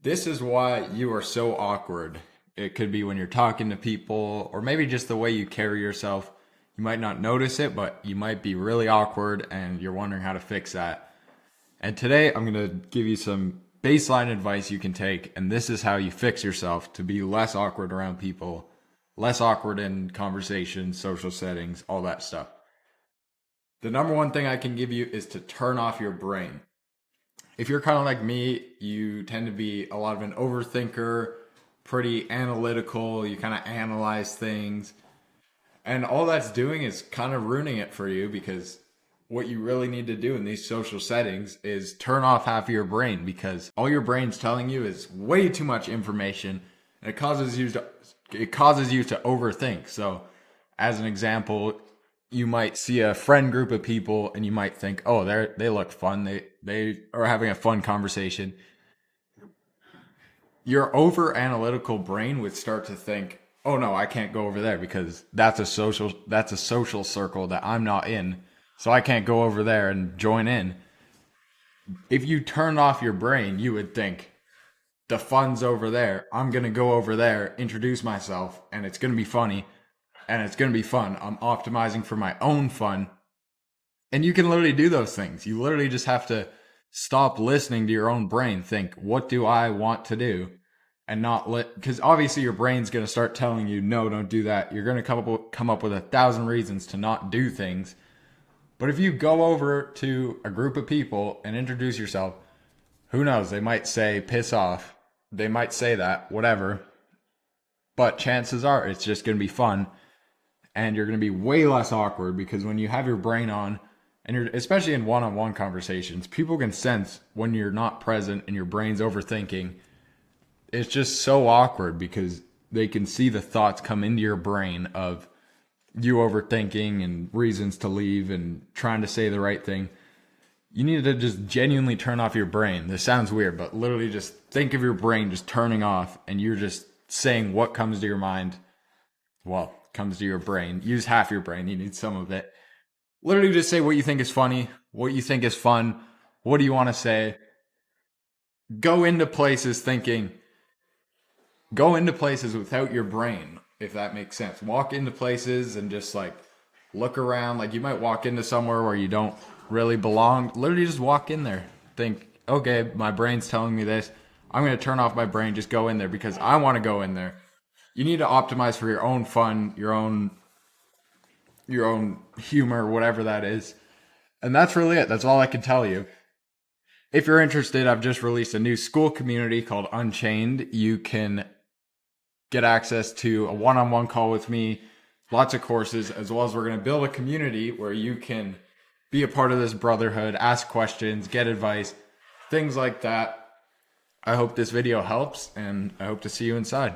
This is why you are so awkward. It could be when you're talking to people, or maybe just the way you carry yourself. You might not notice it, but you might be really awkward and you're wondering how to fix that. And today I'm going to give you some baseline advice you can take, and this is how you fix yourself to be less awkward around people, less awkward in conversations, social settings, all that stuff. The number one thing I can give you is to turn off your brain. If you're kind of like me, you tend to be a lot of an overthinker, pretty analytical, you kind of analyze things. And all that's doing is kind of ruining it for you, because what you really need to do in these social settings is turn off half of your brain, because all your brain's telling you is way too much information, and it causes you to overthink. So as an example, you might see a friend group of people and you might think, oh, they look fun. They are having a fun conversation. Your over analytical brain would start to think, oh no, I can't go over there because that's a social circle that I'm not in. So I can't go over there and join in. If you turn off your brain, you would think the fun's over there. I'm going to go over there, introduce myself, and it's going to be funny and it's going to be fun. I'm optimizing for my own fun. And you can literally do those things. You literally just have to stop listening to your own brain. Think, what do I want to do? And not because obviously your brain's going to start telling you, no, don't do that. You're going to come up with 1,000 reasons to not do things. But if you go over to a group of people and introduce yourself, who knows? They might say, piss off. They might say that, whatever. But chances are it's just going to be fun. And you're going to be way less awkward, because when you have your brain on, and you're especially in one-on-one conversations, people can sense when you're not present and your brain's overthinking. It's just so awkward because they can see the thoughts come into your brain of you overthinking and reasons to leave and trying to say the right thing. You need to just genuinely turn off your brain. This sounds weird, but literally just think of your brain just turning off and you're just saying what comes to your mind. Well, comes to your brain. Use half your brain. You need some of it. Literally just say what you think is funny, what you think is fun. What do you want to say? Go into places thinking, go into places without your brain, if that makes sense. Walk into places and just like look around. Like you might walk into somewhere where you don't really belong. Literally just walk in there. Think, okay, my brain's telling me this. I'm going to turn off my brain, just go in there because I want to go in there. You need to optimize for your own fun, your own humor, whatever that is. And that's really it. That's all I can tell you. If you're interested, I've just released a new school community called Unchained. You can get access to a one-on-one call with me, lots of courses, as well as we're going to build a community where you can be a part of this brotherhood, ask questions, get advice, things like that. I hope this video helps, and I hope to see you inside.